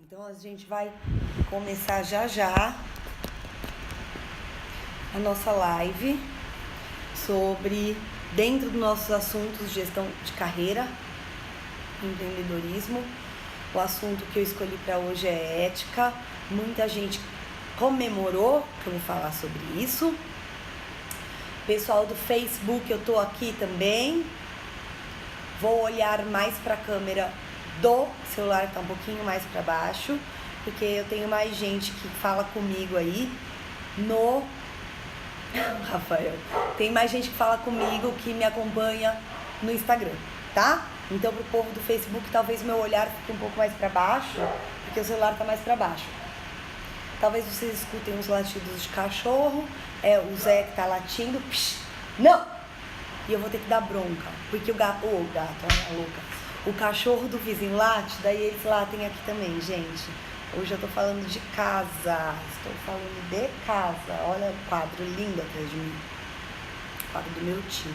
Então a gente vai começar já já a nossa live sobre, dentro dos nossos assuntos, gestão de carreira, empreendedorismo. O assunto que eu escolhi para hoje é ética. Muita gente comemorou que eu vou falar sobre isso. Pessoal do Facebook, eu tô aqui também. Vou olhar mais para a câmera do celular, que tá um pouquinho mais para baixo, porque eu tenho mais gente que fala comigo aí no... Rafael, tem mais gente que fala comigo, que me acompanha no Instagram, tá? Então pro povo do Facebook, talvez meu olhar fique um pouco mais para baixo, porque o celular tá mais para baixo. Talvez vocês escutem uns latidos de cachorro, o Zé que tá latindo, não! E eu vou ter que dar bronca, porque o gato, olha a louca, o cachorro do vizinho late, daí eles latem aqui também, gente. Hoje eu tô falando de casa, estou falando de casa. Olha o quadro lindo atrás de mim, o quadro do meu tio.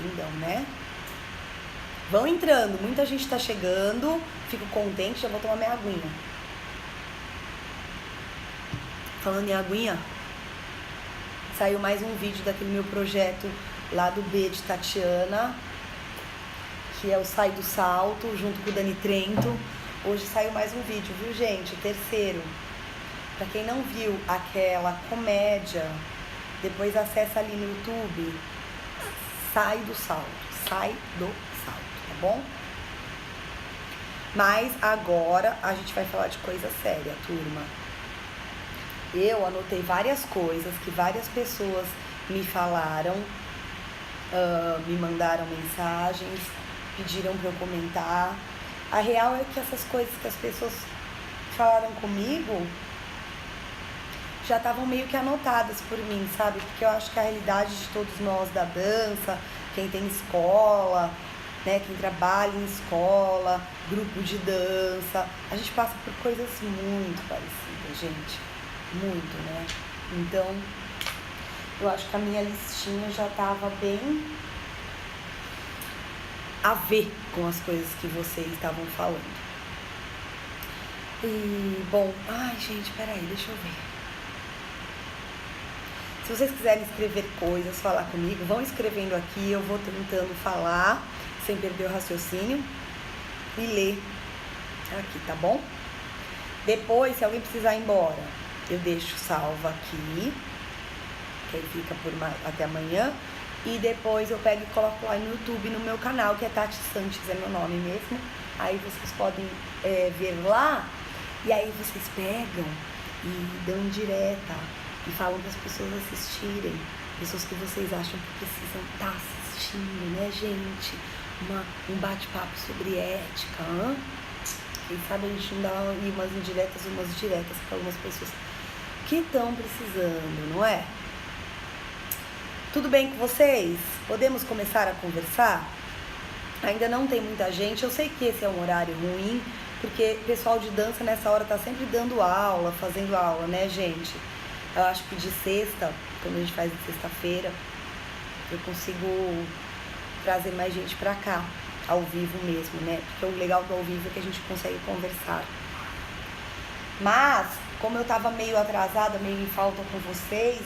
Lindão, né? Vão entrando, muita gente tá chegando, fico contente, já vou tomar minha aguinha. Falando em aguinha, saiu mais um vídeo daquele meu projeto lá do B de Tatiana, que é o Sai do Salto, junto com o Dani Trento. Hoje saiu mais um vídeo, viu, gente? O terceiro. Pra quem não viu aquela comédia, depois acessa ali no YouTube, Sai do Salto, Sai do Salto, tá bom? Mas agora a gente vai falar de coisa séria, turma. Eu anotei várias coisas que várias pessoas me falaram, me mandaram mensagens, pediram pra eu comentar. A real é que essas coisas que as pessoas falaram comigo já estavam meio que anotadas por mim, sabe? Porque eu acho que a realidade de todos nós da dança, quem tem escola, né, quem trabalha em escola, grupo de dança, a gente passa por coisas muito parecidas, gente. Muito, né? Então, eu acho que a minha listinha já tava bem a ver com as coisas que vocês estavam falando. E, bom, ai, gente, peraí, deixa eu ver. Se vocês quiserem escrever coisas, falar comigo, vão escrevendo aqui, eu vou tentando falar, sem perder o raciocínio, e ler aqui, tá bom? Depois, se alguém precisar ir embora, eu deixo salva aqui, que aí fica até amanhã. E depois eu pego e coloco lá no YouTube, no meu canal, que é Tati Sanches, é meu nome mesmo. Aí vocês podem ver lá, e aí vocês pegam e dão indireta e falam para as pessoas assistirem. Pessoas que vocês acham que precisam estar assistindo, né, gente? Um bate-papo sobre ética, Quem sabe a gente não dá umas indiretas para algumas pessoas que estão precisando, não é? Tudo bem com vocês? Podemos começar a conversar? Ainda não tem muita gente, eu sei que esse é um horário ruim, porque o pessoal de dança nessa hora tá sempre dando aula, fazendo aula, né, gente? Eu acho que de sexta, quando a gente faz de sexta-feira, eu consigo trazer mais gente pra cá, ao vivo mesmo, né? Porque o legal do ao vivo é que a gente consegue conversar. Mas, como eu tava meio atrasada, meio em falta com vocês,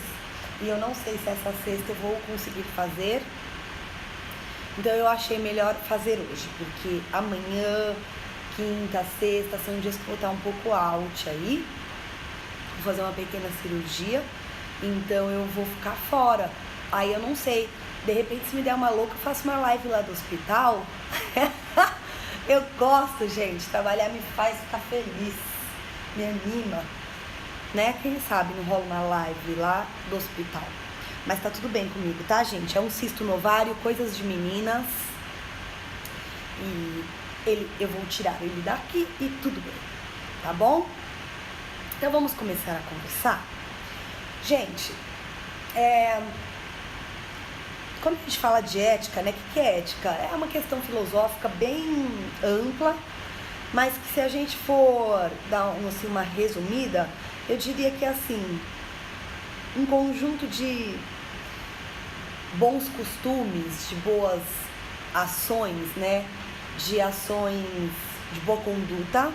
e eu não sei se essa sexta eu vou conseguir fazer, então eu achei melhor fazer hoje, porque amanhã, quinta, sexta, são dias que eu vou estar um pouco out aí, vou fazer uma pequena cirurgia, então eu vou ficar fora. Aí eu não sei, de repente se me der uma louca, eu faço uma live lá do hospital. Eu gosto, gente, trabalhar me faz ficar feliz, me anima. Né? Quem sabe não rola uma live lá do hospital. Mas tá tudo bem comigo, tá, gente? É um cisto no ovário, coisas de meninas. E eu vou tirar ele daqui e tudo bem, tá bom? Então vamos começar a conversar. Gente, quando a gente fala de ética, né? O que é ética? É uma questão filosófica bem ampla, mas que se a gente for dar assim, uma resumida, eu diria que é assim, um conjunto de bons costumes, de boas ações, né? De ações de boa conduta,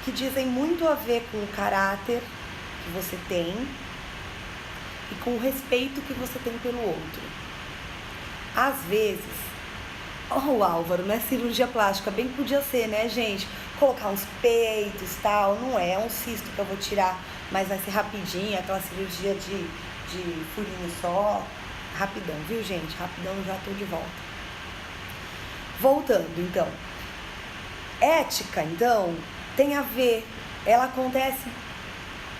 que dizem muito a ver com o caráter que você tem e com o respeito que você tem pelo outro. Às vezes, o Álvaro, né? Cirurgia plástica, bem podia ser, né, gente? Colocar uns peitos e tal, não é um cisto que eu vou tirar, mas vai ser rapidinho, aquela cirurgia de furinho só, rapidão, viu, gente? Rapidão, já tô de volta. Voltando, então. Ética, então, tem a ver, ela acontece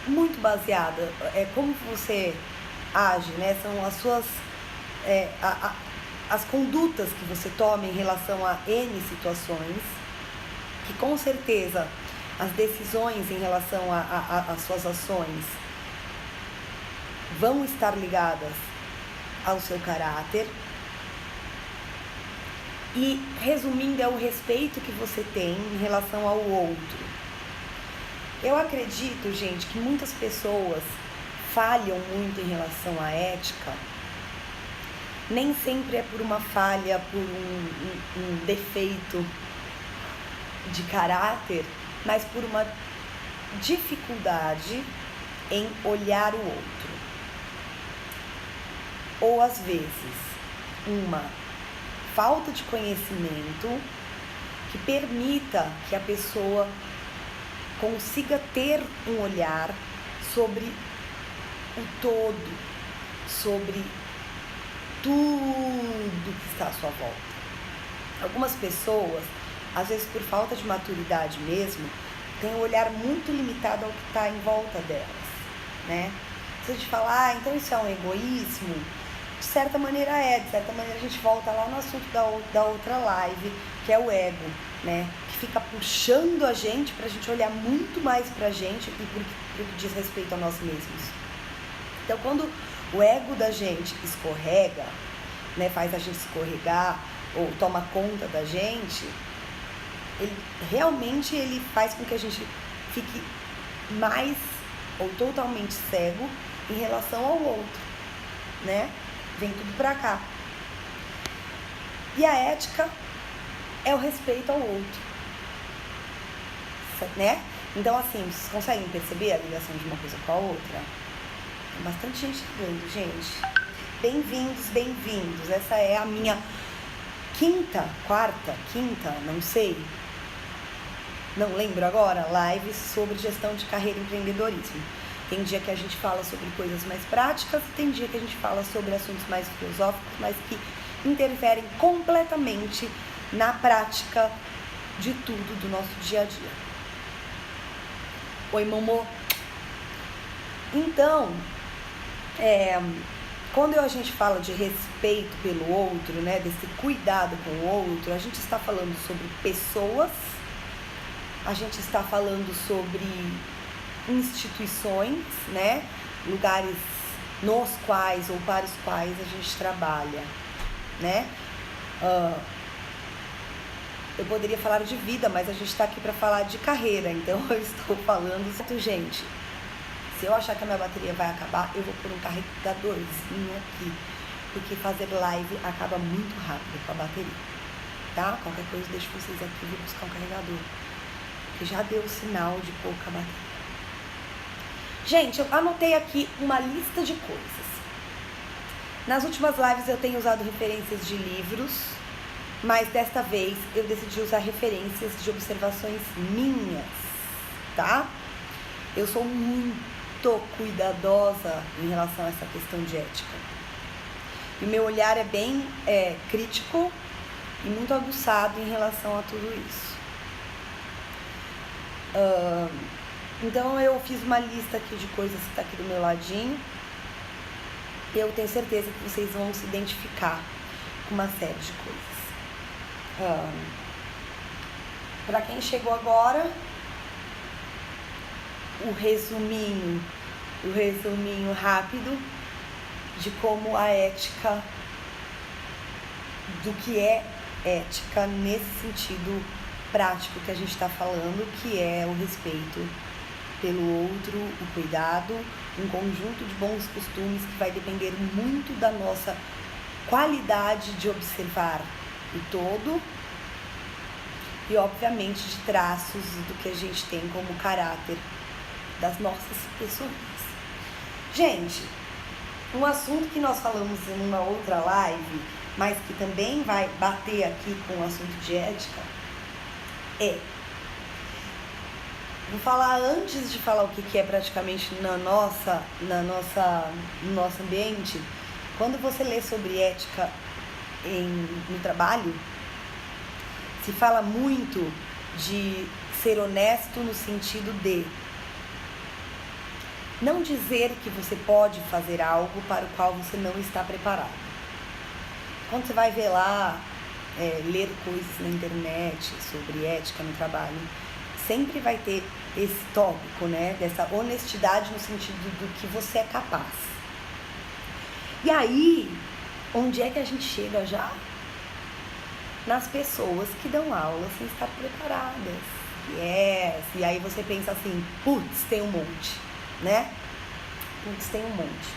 muito baseada, como você age, né? São as suas, as condutas que você toma em relação a N situações, que com certeza as decisões em relação às suas ações vão estar ligadas ao seu caráter. E, resumindo, é o respeito que você tem em relação ao outro. Eu acredito, gente, que muitas pessoas falham muito em relação à ética. Nem sempre é por uma falha, por um defeito de caráter, mas por uma dificuldade em olhar o outro. Ou, às vezes, uma falta de conhecimento que permita que a pessoa consiga ter um olhar sobre o todo, sobre tudo que está à sua volta. Algumas pessoas, às vezes por falta de maturidade mesmo, têm um olhar muito limitado ao que está em volta delas, né? Se a gente falar, então isso é um egoísmo, de certa maneira de certa maneira a gente volta lá no assunto da outra live, que é o ego, né? Que fica puxando a gente pra gente olhar muito mais pra gente e pro que diz respeito a nós mesmos. Então, quando o ego da gente escorrega, né, faz a gente escorregar ou toma conta da gente, ele faz com que a gente fique mais ou totalmente cego em relação ao outro, né? Vem tudo pra cá. E a ética é o respeito ao outro, né? Então, assim, vocês conseguem perceber a ligação de uma coisa com a outra? Tem bastante gente chegando, gente. Bem-vindos, bem-vindos. Essa é a minha quarta, não sei. Não lembro agora, live sobre gestão de carreira e empreendedorismo. Tem dia que a gente fala sobre coisas mais práticas, tem dia que a gente fala sobre assuntos mais filosóficos, mas que interferem completamente na prática de tudo do nosso dia a dia. Oi, Momô. Então, quando a gente fala de respeito pelo outro, né, desse cuidado com o outro, a gente está falando sobre pessoas, a gente está falando sobre instituições, né, lugares nos quais ou para os quais a gente trabalha, né? Eu poderia falar de vida, mas a gente está aqui para falar de carreira, então eu estou falando, gente. Se eu achar que a minha bateria vai acabar, eu vou pôr um carregadorzinho aqui, porque fazer live acaba muito rápido com a bateria, tá? Qualquer coisa, deixo vocês aqui, vou buscar um carregador, que já deu sinal de pouca bateria. Gente, eu anotei aqui uma lista de coisas. Nas últimas lives eu tenho usado referências de livros, mas desta vez eu decidi usar referências de observações minhas, tá? Eu sou muito cuidadosa em relação a essa questão de ética. E o meu olhar é bem crítico e muito aguçado em relação a tudo isso. Então eu fiz uma lista aqui de coisas que está aqui do meu ladinho. E eu tenho certeza que vocês vão se identificar com uma série de coisas. Para quem chegou agora, o resuminho rápido de como a ética, do que é ética nesse sentido prático que a gente está falando, que é o respeito pelo outro, o cuidado, um conjunto de bons costumes que vai depender muito da nossa qualidade de observar o todo e, obviamente, de traços do que a gente tem como caráter das nossas pessoas. Gente, um assunto que nós falamos em uma outra live, mas que também vai bater aqui com o assunto de ética, vou falar antes de falar o que é praticamente no nosso ambiente. Quando você lê sobre ética no trabalho, se fala muito de ser honesto no sentido de não dizer que você pode fazer algo para o qual você não está preparado. Quando você vai ver lá, ler coisas na internet sobre ética no trabalho, sempre vai ter esse tópico, né? Dessa honestidade no sentido do que você é capaz. E aí, onde é que a gente chega já? Nas pessoas que dão aula sem estar preparadas. E aí você pensa assim, putz, tem um monte, né? Putz, tem um monte.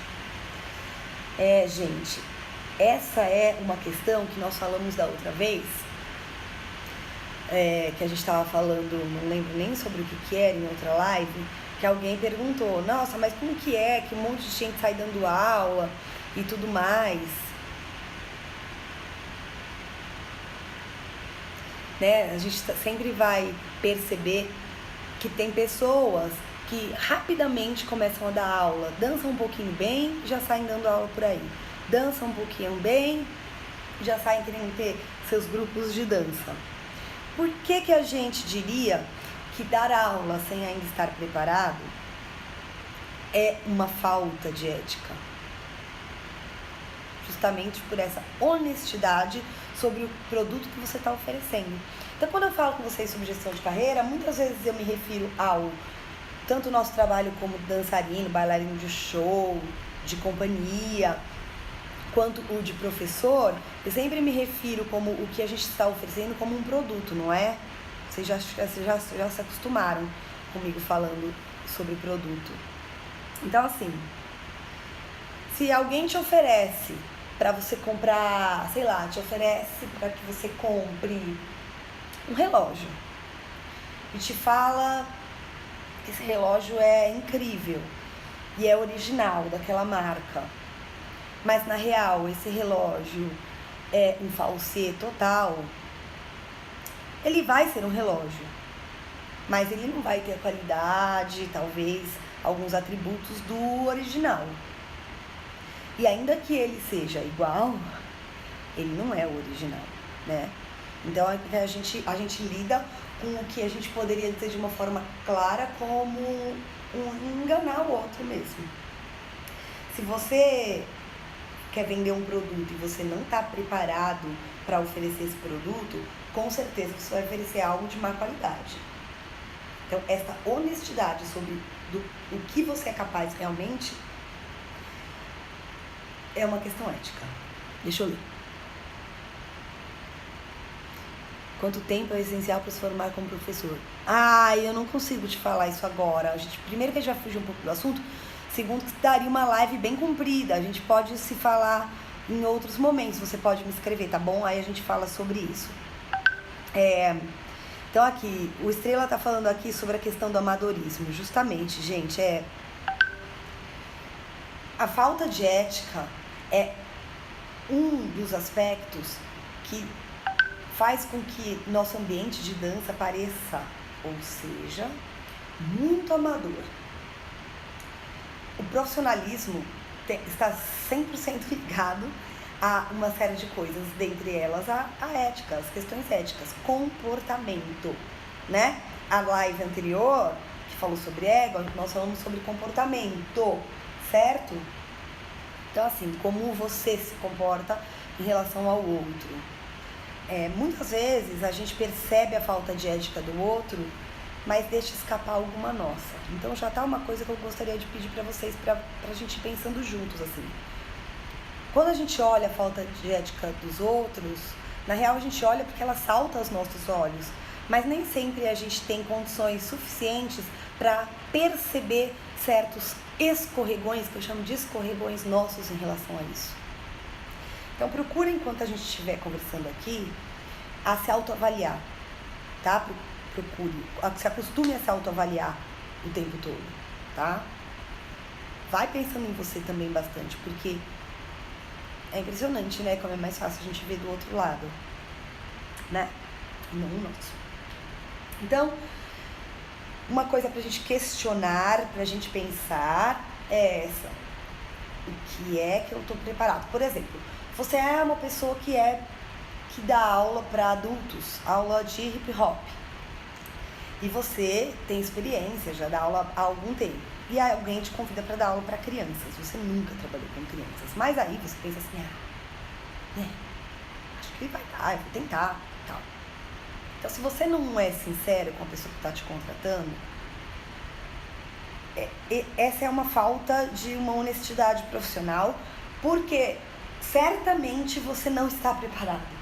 Gente, essa é uma questão que nós falamos da outra vez, que a gente estava falando, não lembro nem sobre o que era em outra live, que alguém perguntou, nossa, mas como que é que um monte de gente sai dando aula e tudo mais? Né? A gente sempre vai perceber que tem pessoas que rapidamente começam a dar aula, dançam um pouquinho bem, já saem dando aula por aí. Dançam um pouquinho bem, já saem querendo ter seus grupos de dança. Por que a gente diria que dar aula sem ainda estar preparado é uma falta de ética? Justamente por essa honestidade sobre o produto que você está oferecendo. Então, quando eu falo com vocês sobre gestão de carreira, muitas vezes eu me refiro ao tanto o nosso trabalho como dançarino, bailarino de show, de companhia, quanto o de professor. Eu sempre me refiro como o que a gente está oferecendo como um produto, não é? Vocês já se acostumaram comigo falando sobre produto. Então, assim, se alguém te oferece para você comprar, sei lá, te oferece para que você compre um relógio e te fala que esse relógio é incrível e é original daquela marca, mas na real esse relógio é um falsê total, ele vai ser um relógio, mas ele não vai ter a qualidade, talvez alguns atributos do original. E ainda que ele seja igual, ele não é o original, né? Então a gente lida com o que a gente poderia dizer de uma forma clara como enganar o outro mesmo. Se você quer vender um produto e você não está preparado para oferecer esse produto, com certeza você vai oferecer algo de má qualidade. Então, essa honestidade sobre o que você é capaz realmente é uma questão ética. Deixa eu ler. Quanto tempo é essencial para se formar como professor? Eu não consigo te falar isso agora. Primeiro que a gente já fugiu um pouco do assunto. Segundo que daria uma live bem comprida. A gente pode se falar em outros momentos. Você pode me escrever, tá bom? Aí a gente fala sobre isso. Então aqui, o Estrela tá falando aqui sobre a questão do amadorismo. Justamente, gente, a falta de ética é um dos aspectos que faz com que nosso ambiente de dança pareça, ou seja, muito amador. O profissionalismo está 100% ligado a uma série de coisas, dentre elas a ética, as questões éticas, comportamento, né? A live anterior, que falou sobre ego, nós falamos sobre comportamento, certo? Então, assim, como você se comporta em relação ao outro. Muitas vezes a gente percebe a falta de ética do outro, mas deixa escapar alguma nossa. Então já tá uma coisa que eu gostaria de pedir para vocês, pra gente ir pensando juntos, assim. Quando a gente olha a falta de ética dos outros, na real a gente olha porque ela salta aos nossos olhos, mas nem sempre a gente tem condições suficientes para perceber certos escorregões, que eu chamo de escorregões nossos em relação a isso. Então procura, enquanto a gente estiver conversando aqui, a se autoavaliar. tá? Procure, se acostume a se autoavaliar o tempo todo, tá? Vai pensando em você também bastante, porque é impressionante, né? Como é mais fácil a gente ver do outro lado, né? Não o nosso. Então, uma coisa pra gente questionar, pra gente pensar é essa. O que é que eu tô preparado? Por exemplo, você é uma pessoa que dá aula para adultos, aula de hip hop. E você tem experiência, já dá aula há algum tempo. E aí alguém te convida para dar aula para crianças. Você nunca trabalhou com crianças. Mas aí você pensa assim, acho que vai dar, eu vou tentar, tal. Então, se você não é sincero com a pessoa que está te contratando, essa é uma falta de uma honestidade profissional, porque certamente você não está preparado.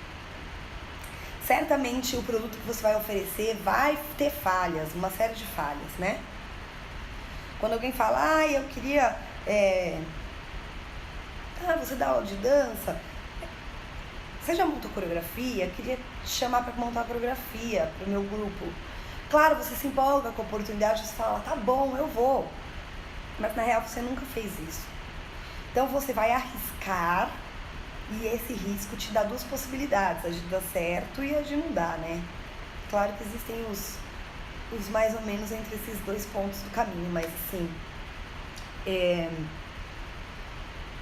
Certamente o produto que você vai oferecer vai ter falhas, uma série de falhas, né? Quando alguém fala, eu queria... você dá aula de dança, você já montou coreografia? Queria te chamar para montar a coreografia para o meu grupo. Claro, você se empolga com a oportunidade, você fala, tá bom, eu vou. Mas na real você nunca fez isso. Então você vai arriscar e esse risco te dá duas possibilidades, a de dar certo e a de não dar, né? Claro que existem os mais ou menos entre esses dois pontos do caminho, mas assim,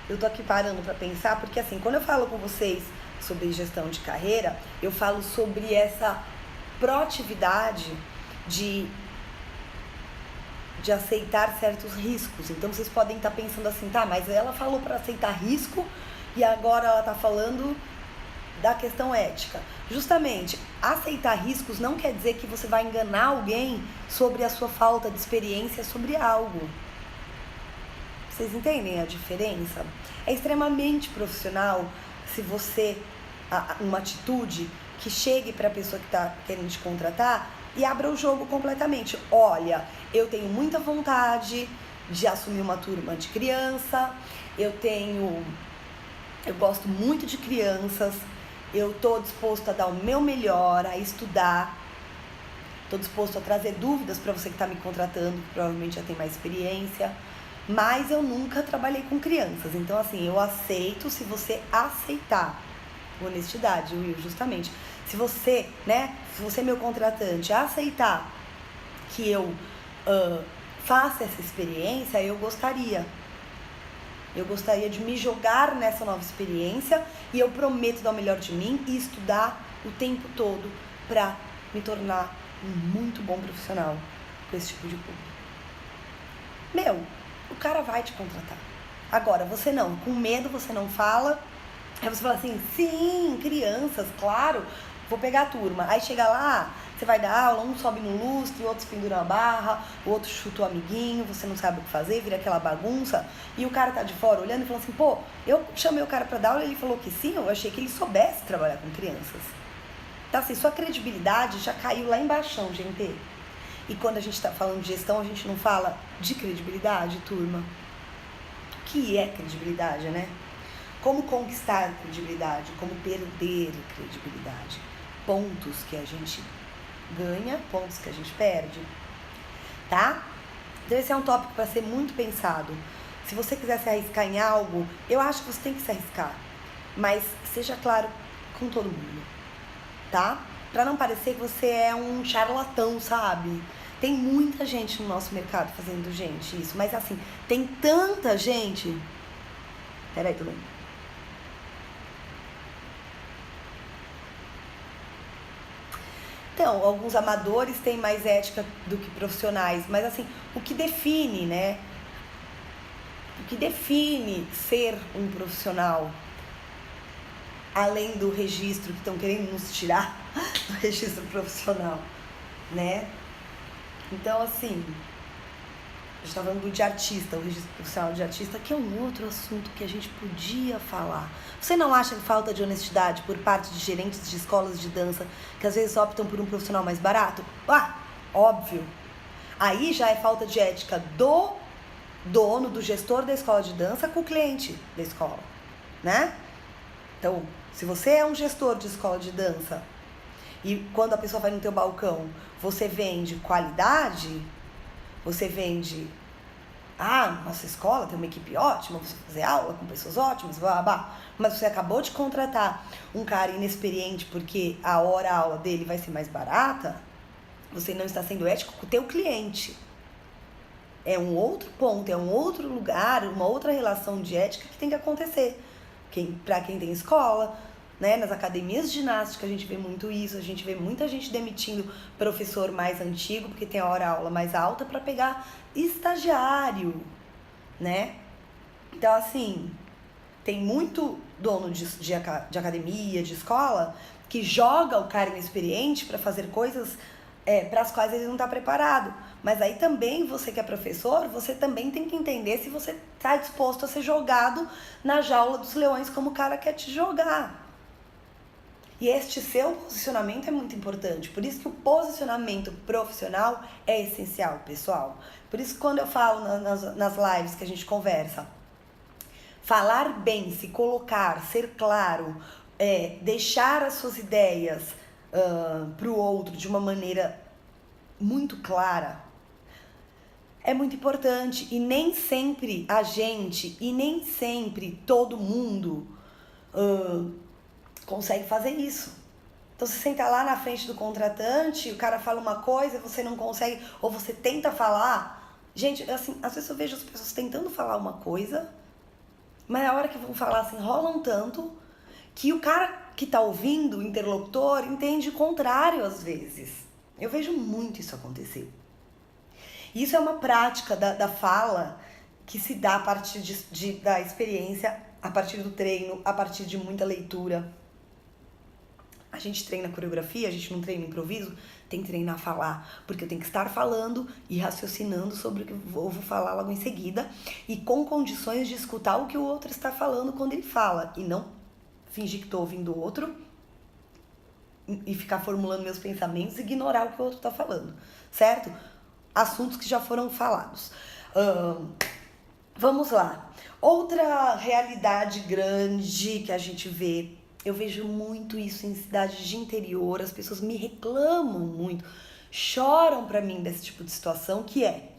eu tô aqui parando para pensar, porque assim, quando eu falo com vocês sobre gestão de carreira, eu falo sobre essa proatividade de aceitar certos riscos. Então vocês podem estar pensando assim, mas ela falou para aceitar risco e agora ela está falando da questão ética. Justamente, aceitar riscos não quer dizer que você vai enganar alguém sobre a sua falta de experiência sobre algo. Vocês entendem a diferença? É extremamente profissional se você, uma atitude que chegue para a pessoa que está querendo te contratar e abra o jogo completamente. Olha, eu tenho muita vontade de assumir uma turma de criança, eu gosto muito de crianças, eu tô disposto a dar o meu melhor, a estudar, tô disposto a trazer dúvidas para você que está me contratando, que provavelmente já tem mais experiência, mas eu nunca trabalhei com crianças, então assim, eu aceito se você aceitar. Honestidade, Will, justamente. Se você, se você, meu contratante, aceitar que eu faça essa experiência, eu gostaria de me jogar nessa nova experiência e eu prometo dar o melhor de mim e estudar o tempo todo para me tornar um muito bom profissional com esse tipo de público. O cara vai te contratar. Agora, você não, com medo você não fala. Aí você fala assim, sim, crianças, claro, vou pegar a turma. Aí chega lá, você vai dar aula, um sobe no lustre, o outro pendura uma barra, o outro chuta o amiguinho, você não sabe o que fazer, vira aquela bagunça. E o cara tá de fora olhando e falando assim, eu chamei o cara pra dar aula e ele falou que sim, eu achei que ele soubesse trabalhar com crianças. Então assim, sua credibilidade já caiu lá embaixo, gente. E quando a gente tá falando de gestão, a gente não fala de credibilidade, turma. O que é credibilidade, né? Como conquistar credibilidade, como perder credibilidade. Pontos que a gente ganha, pontos que a gente perde, tá? Então esse é um tópico para ser muito pensado. Se você quiser se arriscar em algo, eu acho que você tem que se arriscar, mas seja claro com todo mundo, tá? Para não parecer que você é um charlatão, sabe? Tem muita gente no nosso mercado fazendo, isso, mas assim, tem tanta gente... Peraí, tudo bem. Então, alguns amadores têm mais ética do que profissionais, mas assim, o que define, O que define ser um profissional, além do registro que estão querendo nos tirar do registro profissional, Então, assim, a gente está falando de artista, o registro profissional de artista, que é um outro assunto que a gente podia falar. Você não acha que falta de honestidade por parte de gerentes de escolas de dança que às vezes optam por um profissional mais barato? Óbvio. Aí já é falta de ética do dono, do gestor da escola de dança com o cliente da escola, Então, se você é um gestor de escola de dança E quando a pessoa vai no teu balcão, você vende qualidade, você vende, nossa escola tem uma equipe ótima, você vai fazer aula com pessoas ótimas, blá, blá, blá. Mas você acabou de contratar um cara inexperiente porque a hora-aula dele vai ser mais barata, você não está sendo ético com o teu cliente. É um outro ponto, é um outro lugar, uma outra relação de ética que tem que acontecer. Para quem tem escola, né? Nas academias de ginástica a gente vê muito isso, a gente vê muita gente demitindo professor mais antigo porque tem a hora-aula mais alta para pegar estagiário, né? Então, assim, tem muito dono de academia, de escola, que joga o cara inexperiente para fazer coisas para as quais ele não está preparado. Mas aí também, você que é professor, você também tem que entender se você está disposto a ser jogado na jaula dos leões como o cara quer te jogar. E este seu posicionamento é muito importante. Por isso que o posicionamento profissional é essencial, pessoal. Por isso que quando eu falo nas lives que a gente conversa, falar bem, se colocar, ser claro, deixar as suas ideias para o outro de uma maneira muito clara, é muito importante. E nem sempre a gente, e nem sempre todo mundo consegue fazer isso. Então você senta lá na frente do contratante, o cara fala uma coisa, você não consegue, ou você tenta falar. Gente, assim, às vezes eu vejo as pessoas tentando falar uma coisa, mas na hora que vão falar assim, enrolam tanto que o cara que tá ouvindo, o interlocutor, entende o contrário às vezes. Eu vejo muito isso acontecer. E isso é uma prática da fala que se dá a partir da experiência, a partir do treino, a partir de muita leitura. A gente treina coreografia, a gente não treina improviso, tem que treinar a falar, porque eu tenho que estar falando e raciocinando sobre o que eu vou falar logo em seguida e com condições de escutar o que o outro está falando quando ele fala e não fingir que estou ouvindo o outro e ficar formulando meus pensamentos e ignorar o que o outro está falando, certo? Assuntos que já foram falados. Vamos lá. Outra realidade grande que a gente vê, eu vejo muito isso em cidades de interior, as pessoas me reclamam muito, choram pra mim desse tipo de situação, que é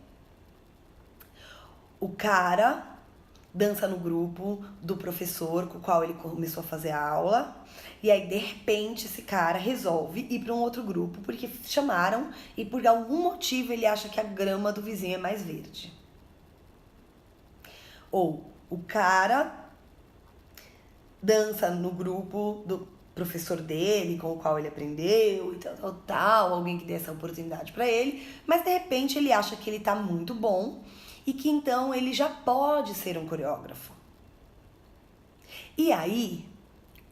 o cara dança no grupo do professor com o qual ele começou a fazer a aula, e aí de repente esse cara resolve ir para um outro grupo porque chamaram e por algum motivo ele acha que a grama do vizinho é mais verde. Ou o cara dança no grupo do professor dele, com o qual ele aprendeu e tal, alguém que dê essa oportunidade para ele, mas de repente ele acha que ele tá muito bom e que então ele já pode ser um coreógrafo. E aí,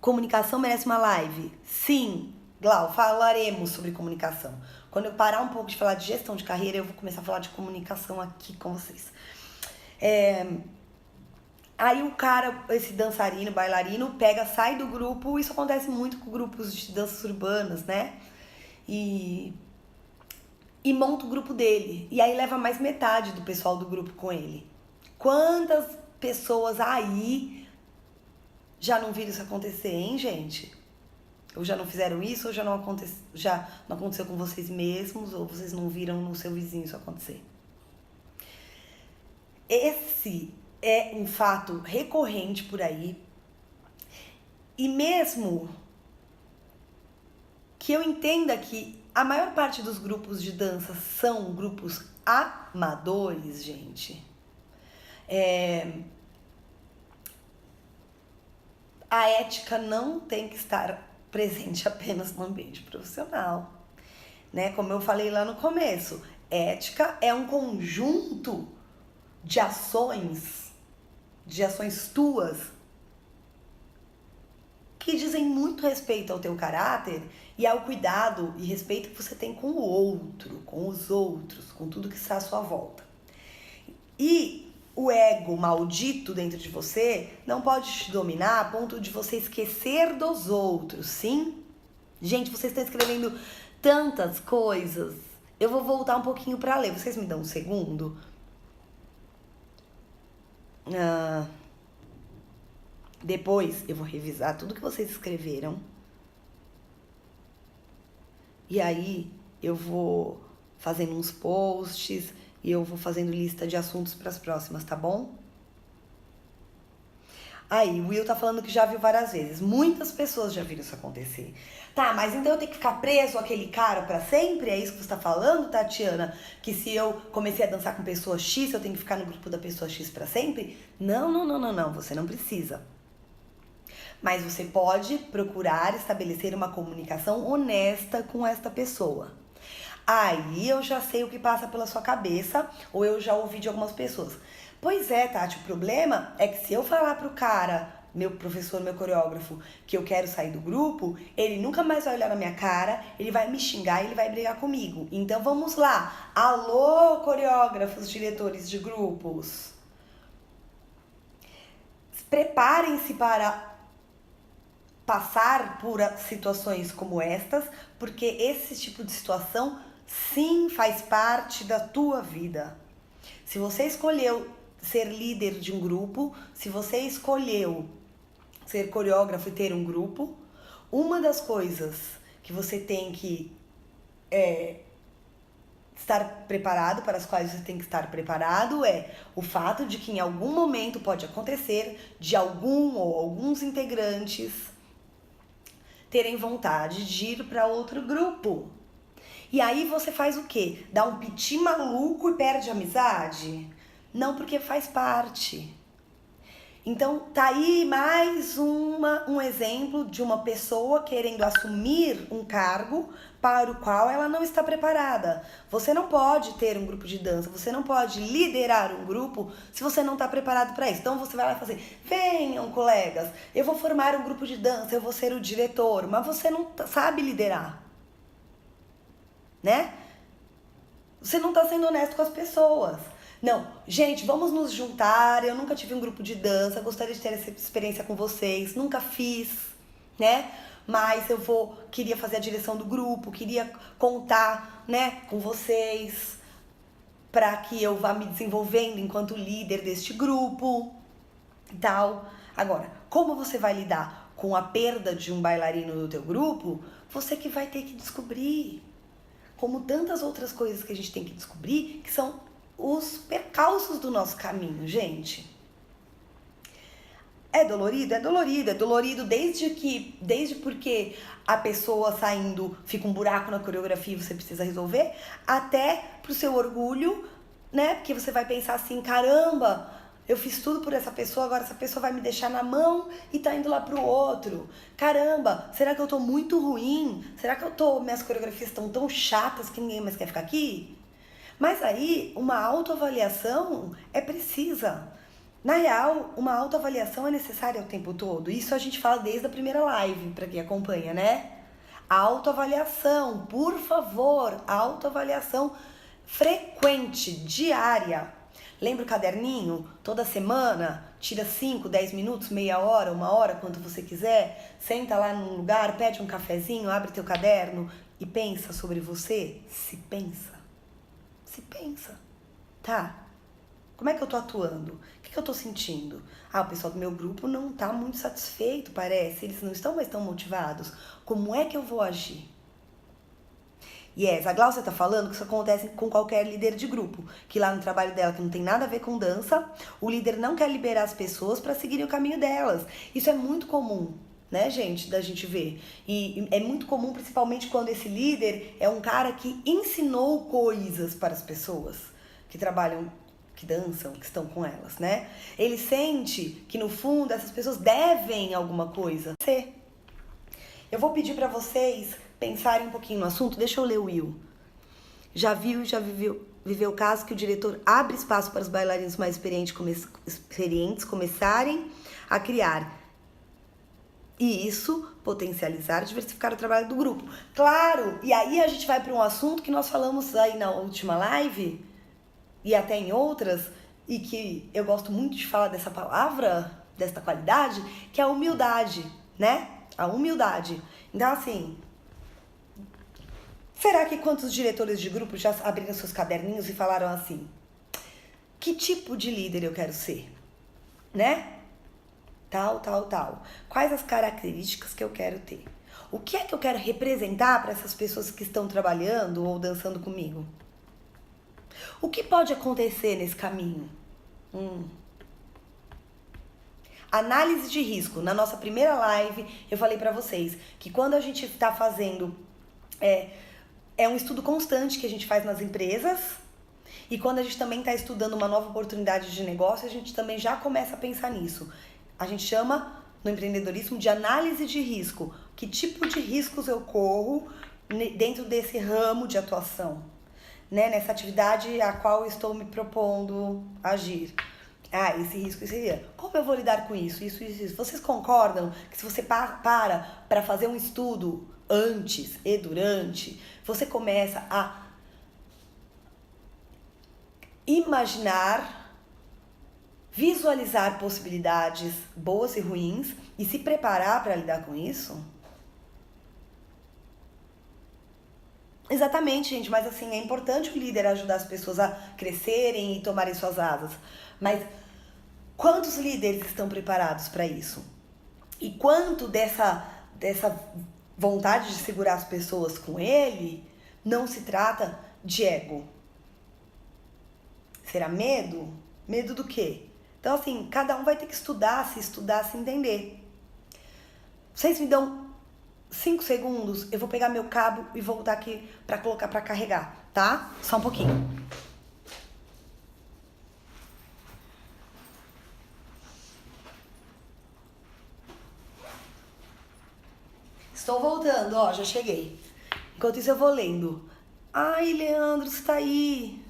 comunicação merece uma live? Sim, Glau, falaremos sobre comunicação. Quando eu parar um pouco de falar de gestão de carreira, eu vou começar a falar de comunicação aqui com vocês. Aí o cara, esse dançarino, bailarino, sai do grupo. Isso acontece muito com grupos de danças urbanas, né? E monta o grupo dele. E aí leva mais metade do pessoal do grupo com ele. Quantas pessoas aí já não viram isso acontecer, hein, gente? Ou já não fizeram isso, ou já não aconteceu com vocês mesmos, ou vocês não viram no seu vizinho isso acontecer. Esse é um fato recorrente por aí. E mesmo que eu entenda que a maior parte dos grupos de dança são grupos amadores, gente, a ética não tem que estar presente apenas no ambiente profissional, né? Como eu falei lá no começo, ética é um conjunto de ações tuas que dizem muito respeito ao teu caráter e ao cuidado e respeito que você tem com o outro, com os outros, com tudo que está à sua volta. E o ego maldito dentro de você não pode te dominar a ponto de você esquecer dos outros, sim? Gente, vocês estão escrevendo tantas coisas. Eu vou voltar um pouquinho para ler. Vocês me dão um segundo? Depois eu vou revisar tudo que vocês escreveram. E aí eu vou fazendo uns posts e eu vou fazendo lista de assuntos para as próximas, tá bom? Aí, o Will tá falando que já viu várias vezes. Muitas pessoas já viram isso acontecer. Tá, mas então eu tenho que ficar preso àquele cara pra sempre? É isso que você tá falando, Tatiana? Que se eu comecei a dançar com pessoa X, eu tenho que ficar no grupo da pessoa X pra sempre? Não, não, não, não, não. Você não precisa. Mas você pode procurar estabelecer uma comunicação honesta com esta pessoa. Aí eu já sei o que passa pela sua cabeça, ou eu já ouvi de algumas pessoas. Pois é, Tati, o problema é que se eu falar pro cara, meu professor, meu coreógrafo, que eu quero sair do grupo, ele nunca mais vai olhar na minha cara, ele vai me xingar e ele vai brigar comigo. Então vamos lá. Alô, coreógrafos, diretores de grupos. Preparem-se para passar por situações como estas, porque esse tipo de situação sim faz parte da tua vida. Se você escolheu ser líder de um grupo, se você escolheu ser coreógrafo e ter um grupo, uma das coisas que você tem que estar preparado, para as quais você tem que estar preparado, é o fato de que em algum momento pode acontecer de algum ou alguns integrantes terem vontade de ir para outro grupo. E aí você faz o quê? Dá um piti maluco e perde a amizade? Não, porque faz parte. Então tá aí mais um exemplo de uma pessoa querendo assumir um cargo para o qual ela não está preparada. Você não pode ter um grupo de dança, você não pode liderar um grupo se você não está preparado para isso. Então você vai lá e fala assim: venham, colegas, eu vou formar um grupo de dança, eu vou ser o diretor, mas você não sabe liderar, né? Você não está sendo honesto com as pessoas. Não, gente, vamos nos juntar, eu nunca tive um grupo de dança, gostaria de ter essa experiência com vocês, nunca fiz, né? Mas queria fazer a direção do grupo, queria contar, né, com vocês, para que eu vá me desenvolvendo enquanto líder deste grupo e tal. Agora, como você vai lidar com a perda de um bailarino do teu grupo? Você que vai ter que descobrir. Como tantas outras coisas que a gente tem que descobrir, que são os percalços do nosso caminho, gente. É dolorido? É dolorido. É dolorido desde porque a pessoa saindo fica um buraco na coreografia e você precisa resolver, até pro seu orgulho, né? Porque você vai pensar assim: caramba, eu fiz tudo por essa pessoa, agora essa pessoa vai me deixar na mão e tá indo lá pro outro. Caramba, será que eu tô muito ruim? Será que minhas coreografias estão tão chatas que ninguém mais quer ficar aqui? Mas aí, uma autoavaliação é precisa. Na real, uma autoavaliação é necessária o tempo todo. Isso a gente fala desde a primeira live, para quem acompanha, né? Autoavaliação, por favor, autoavaliação frequente, diária. Lembra o caderninho? Toda semana, tira 5, 10 minutos, meia hora, 1 hora, quanto você quiser. Senta lá num lugar, pede um cafezinho, abre teu caderno e pensa sobre você. Se pensa, tá? Como é que eu tô atuando? O que eu tô sentindo? Ah, o pessoal do meu grupo não tá muito satisfeito, parece. Eles não estão mais tão motivados. Como é que eu vou agir? Yes, a Glaucia tá falando que isso acontece com qualquer líder de grupo, que lá no trabalho dela, que não tem nada a ver com dança, o líder não quer liberar as pessoas para seguirem o caminho delas. Isso é muito comum, né, gente, da gente ver. E é muito comum, principalmente quando esse líder é um cara que ensinou coisas para as pessoas que trabalham, que dançam, que estão com elas, né? Ele sente que, no fundo, essas pessoas devem alguma coisa. Eu vou pedir para vocês pensarem um pouquinho no assunto. Deixa eu ler o Will. Já viveu o caso que o diretor abre espaço para os bailarinos mais experientes começarem a criar. E isso potencializar, diversificar o trabalho do grupo. Claro! E aí a gente vai para um assunto que nós falamos aí na última live, e até em outras, e que eu gosto muito de falar dessa palavra, desta qualidade, que é a humildade, né? A humildade. Então, assim, será que quantos diretores de grupo já abriram seus caderninhos e falaram assim: que tipo de líder eu quero ser? Né? Tal. Quais as características que eu quero ter? O que é que eu quero representar para essas pessoas que estão trabalhando ou dançando comigo? O que pode acontecer nesse caminho? Análise de risco. Na nossa primeira live, eu falei para vocês que quando a gente está fazendo... É um estudo constante que a gente faz nas empresas. E quando a gente também está estudando uma nova oportunidade de negócio, a gente também já começa a pensar nisso. A gente chama, no empreendedorismo, de análise de risco. Que tipo de riscos eu corro dentro desse ramo de atuação, né? Nessa atividade a qual eu estou me propondo agir. Esse risco seria. Como eu vou lidar com isso? Isso. Vocês concordam que se você para fazer um estudo antes e durante, você começa a imaginar, visualizar possibilidades boas e ruins e se preparar para lidar com isso? Exatamente, gente, mas assim, é importante o líder ajudar as pessoas a crescerem e tomarem suas asas. Mas quantos líderes estão preparados para isso? E quanto dessa vontade de segurar as pessoas com ele não se trata de ego? Será medo? Medo do quê? Então, assim, cada um vai ter que estudar, se entender. Vocês me dão 5 segundos, eu vou pegar meu cabo e voltar aqui pra colocar pra carregar, tá? Só um pouquinho. Estou voltando, ó, já cheguei. Enquanto isso eu vou lendo. Ai, Leandro, você tá aí.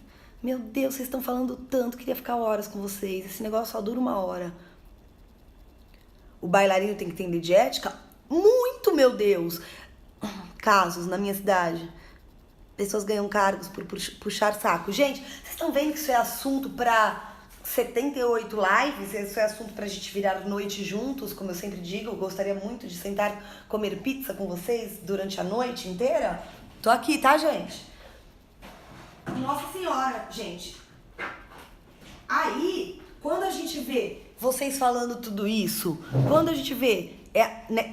Meu Deus, vocês estão falando tanto, queria ficar horas com vocês. Esse negócio só dura 1 hora. O bailarino tem que entender de ética? Muito, meu Deus! Casos na minha cidade. Pessoas ganham cargos por puxar saco. Gente, vocês estão vendo que isso é assunto pra 78 lives? Isso é assunto pra gente virar noite juntos, como eu sempre digo. Eu gostaria muito de sentar comer pizza com vocês durante a noite inteira. Tô aqui, tá, gente? Nossa Senhora, gente. Aí, quando a gente vê vocês falando tudo isso, quando a gente vê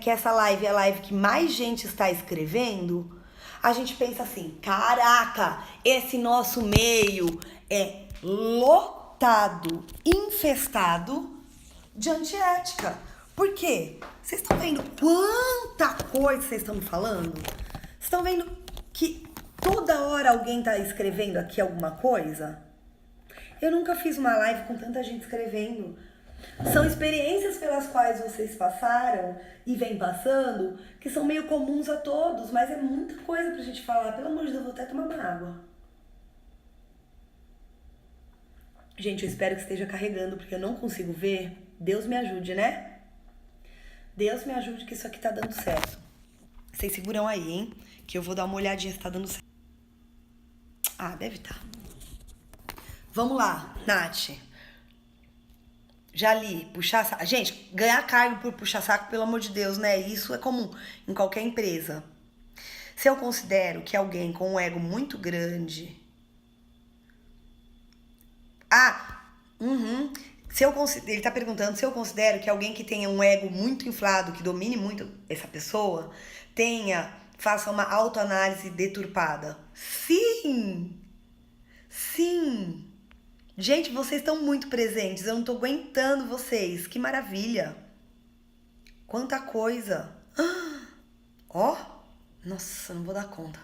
que essa live é a live que mais gente está escrevendo, a gente pensa assim, caraca, esse nosso meio é lotado, infestado de antiética. Por quê? Vocês estão vendo quanta coisa vocês estão me falando? Vocês estão vendo que toda hora alguém tá escrevendo aqui alguma coisa? Eu nunca fiz uma live com tanta gente escrevendo. São experiências pelas quais vocês passaram e vem passando, que são meio comuns a todos, mas é muita coisa pra gente falar. Pelo amor de Deus, eu vou até tomar uma água. Gente, eu espero que esteja carregando, porque eu não consigo ver. Deus me ajude, né? Deus me ajude que isso aqui tá dando certo. Vocês seguram aí, hein? Que eu vou dar uma olhadinha se tá dando certo. Deve estar. Vamos lá, Nath. Já li, puxar saco. Gente, ganhar cargo por puxar saco, pelo amor de Deus, né? Isso é comum em qualquer empresa. Se eu considero que alguém com um ego muito grande... Ele tá perguntando se eu considero que alguém que tenha um ego muito inflado, que domine muito essa pessoa, faça uma autoanálise deturpada. Sim! Sim! Gente, vocês estão muito presentes, eu não tô aguentando vocês, que maravilha! Quanta coisa! Ó! Nossa, não vou dar conta,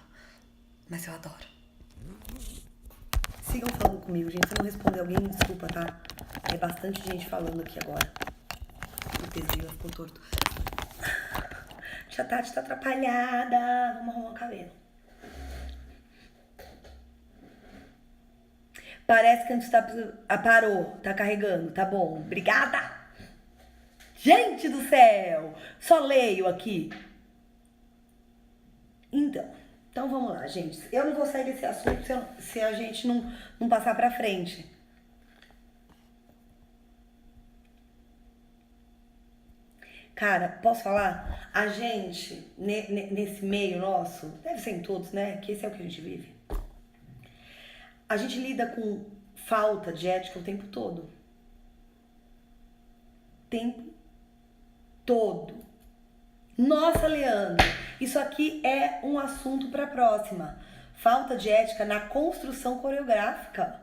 mas eu adoro. Sigam falando comigo, gente, se não responder alguém, me desculpa, tá? É bastante gente falando aqui agora. O tesinho ficou torto. Tia Tati tá atrapalhada, vamos arrumar o cabelo. Parece que antes parou, tá carregando, tá bom. Obrigada! Gente do céu! Só leio aqui. Então vamos lá, gente. Eu não vou sair desse assunto se a gente não passar pra frente. Cara, posso falar? A gente, nesse meio nosso, deve ser em todos, né? Que esse é o que a gente vive. A gente lida com falta de ética o tempo todo. Tempo todo. Nossa, Leandro, isso aqui é um assunto para a próxima. Falta de ética na construção coreográfica.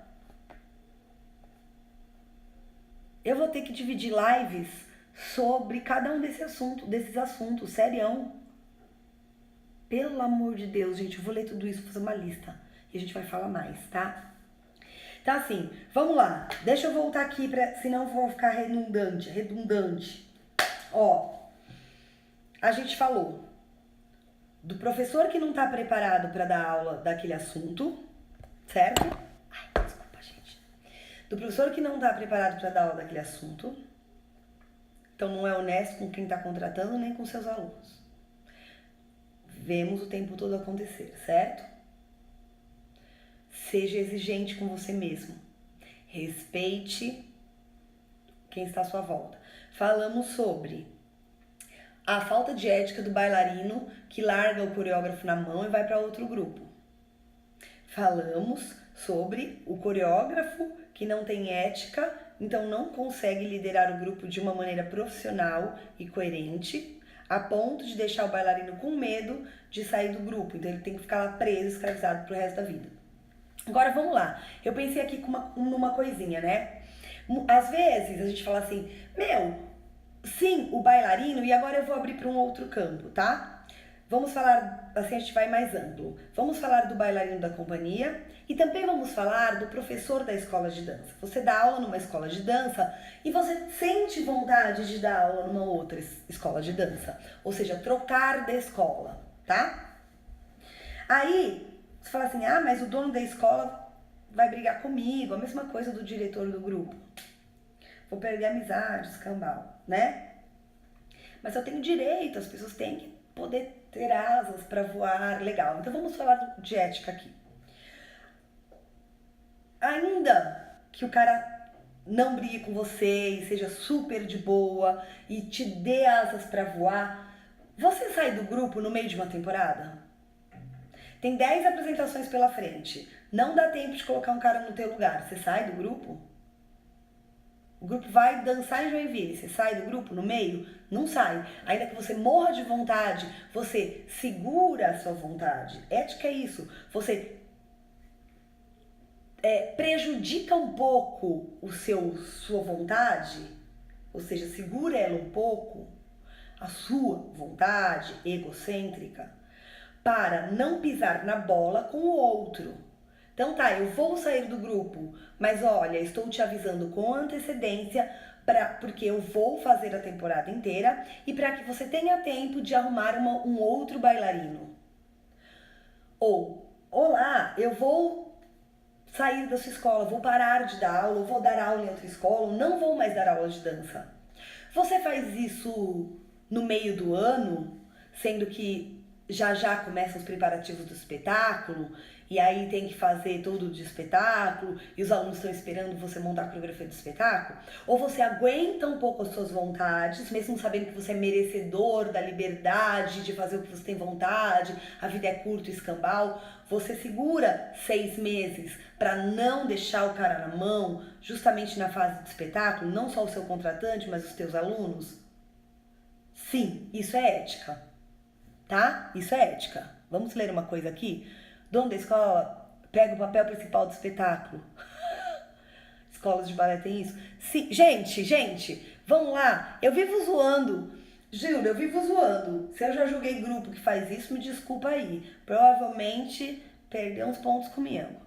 Eu vou ter que dividir lives sobre cada um desses assuntos, serião. Pelo amor de Deus, gente, eu vou ler tudo isso, vou fazer uma lista. E a gente vai falar mais, tá? Então, assim, vamos lá. Deixa eu voltar aqui, senão eu vou ficar redundante. Ó, a gente falou do professor que não tá preparado para dar aula daquele assunto, certo? Ai, desculpa, gente. Do professor que não tá preparado para dar aula daquele assunto. Então, não é honesto com quem tá contratando, nem com seus alunos. Vemos o tempo todo acontecer, certo? Seja exigente com você mesmo. Respeite quem está à sua volta. Falamos sobre a falta de ética do bailarino que larga o coreógrafo na mão e vai para outro grupo. Falamos sobre o coreógrafo que não tem ética, então não consegue liderar o grupo de uma maneira profissional e coerente, a ponto de deixar o bailarino com medo de sair do grupo. Então ele tem que ficar lá preso, escravizado pro resto da vida. Agora vamos lá. Eu pensei aqui numa coisinha, né? Às vezes a gente fala assim, sim, o bailarino, e agora eu vou abrir para um outro campo, tá? Vamos falar, assim a gente vai mais amplo. Vamos falar do bailarino da companhia e também vamos falar do professor da escola de dança. Você dá aula numa escola de dança e você sente vontade de dar aula numa outra escola de dança. Ou seja, trocar de escola, tá? Aí, você fala assim, mas o dono da escola vai brigar comigo, a mesma coisa do diretor do grupo. Vou perder a amizade, escambau, né? Mas eu tenho direito, as pessoas têm que poder ter asas para voar, legal. Então vamos falar de ética aqui. Ainda que o cara não brigue com você e seja super de boa e te dê asas para voar, você sai do grupo no meio de uma temporada? Tem 10 apresentações pela frente, não dá tempo de colocar um cara no teu lugar, você sai do grupo? O grupo vai dançar em Joinville, você sai do grupo no meio? Não sai. Ainda que você morra de vontade, você segura a sua vontade. Ética é isso. Você prejudica um pouco sua vontade, ou seja, segura ela um pouco, a sua vontade egocêntrica, para não pisar na bola com o outro. Então tá, eu vou sair do grupo, mas olha, estou te avisando com antecedência, porque eu vou fazer a temporada inteira e para que você tenha tempo de arrumar um outro bailarino. Ou, olá, eu vou sair da sua escola, vou parar de dar aula, vou dar aula em outra escola, não vou mais dar aula de dança. Você faz isso no meio do ano, sendo que já começam os preparativos do espetáculo, e aí tem que fazer tudo de espetáculo, e os alunos estão esperando você montar a coreografia do espetáculo? Ou você aguenta um pouco as suas vontades, mesmo sabendo que você é merecedor da liberdade de fazer o que você tem vontade, a vida é curta e escambau, você segura 6 meses para não deixar o cara na mão, justamente na fase do espetáculo, não só o seu contratante, mas os teus alunos? Sim, isso é ética, tá? Isso é ética. Vamos ler uma coisa aqui? Dono da escola pega o papel principal do espetáculo. Escolas de balé tem isso? Sim, gente, vamos lá. Eu vivo zoando. Gilda, eu vivo zoando. Se eu já julguei grupo que faz isso, me desculpa aí. Provavelmente perdeu uns pontos comigo.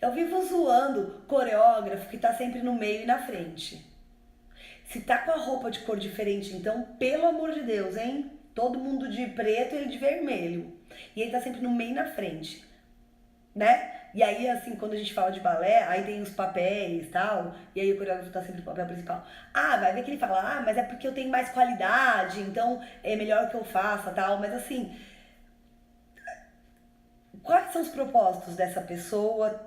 Eu vivo zoando coreógrafo que tá sempre no meio e na frente. Se tá com a roupa de cor diferente, então, pelo amor de Deus, hein? Todo mundo de preto e ele de vermelho. E ele tá sempre no meio e na frente, né? E aí, assim, quando a gente fala de balé, aí tem os papéis e tal, e aí o coreógrafo tá sempre no papel principal. Vai ver que ele fala, mas é porque eu tenho mais qualidade, então é melhor que eu faça, tal. Mas assim, quais são os propósitos dessa pessoa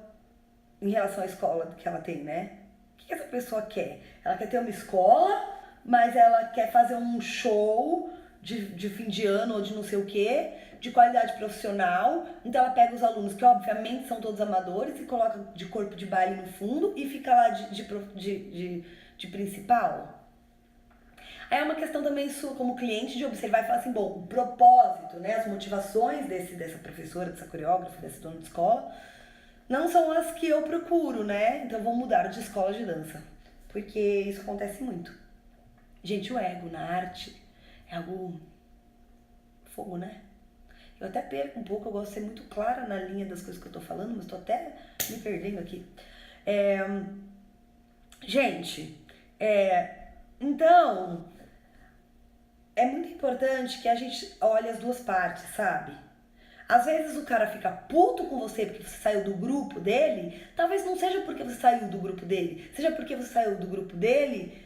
em relação à escola que ela tem, né? O que essa pessoa quer? Ela quer ter uma escola, mas ela quer fazer um show de fim de ano ou de não sei o que, de qualidade profissional. Então ela pega os alunos, que obviamente são todos amadores, e coloca de corpo de baile no fundo e fica lá de principal. Aí é uma questão também sua como cliente de observar e falar assim, bom, o propósito, né, as motivações dessa professora, dessa coreógrafa, desse dono de escola, não são as que eu procuro, né? Então eu vou mudar de escola de dança, porque isso acontece muito. Gente, o ego na arte é algo fogo, né? Eu até perco um pouco, eu gosto de ser muito clara na linha das coisas que eu tô falando, mas tô até me perdendo aqui. Gente, então, é muito importante que a gente olhe as duas partes, sabe? Às vezes o cara fica puto com você porque você saiu do grupo dele, talvez não seja porque você saiu do grupo dele, seja porque você saiu do grupo dele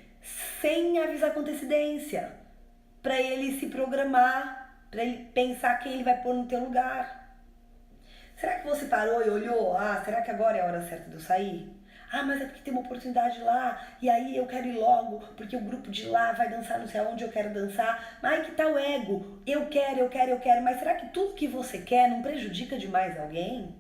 sem avisar com antecedência, pra ele se programar, pra ele pensar quem ele vai pôr no teu lugar. Será que você parou e olhou? Ah, será que agora é a hora certa de eu sair? Ah, mas é porque tem uma oportunidade lá, e aí eu quero ir logo, porque o grupo de lá vai dançar não sei aonde eu quero dançar. Mas que tal o ego? Eu quero, mas será que tudo que você quer não prejudica demais alguém?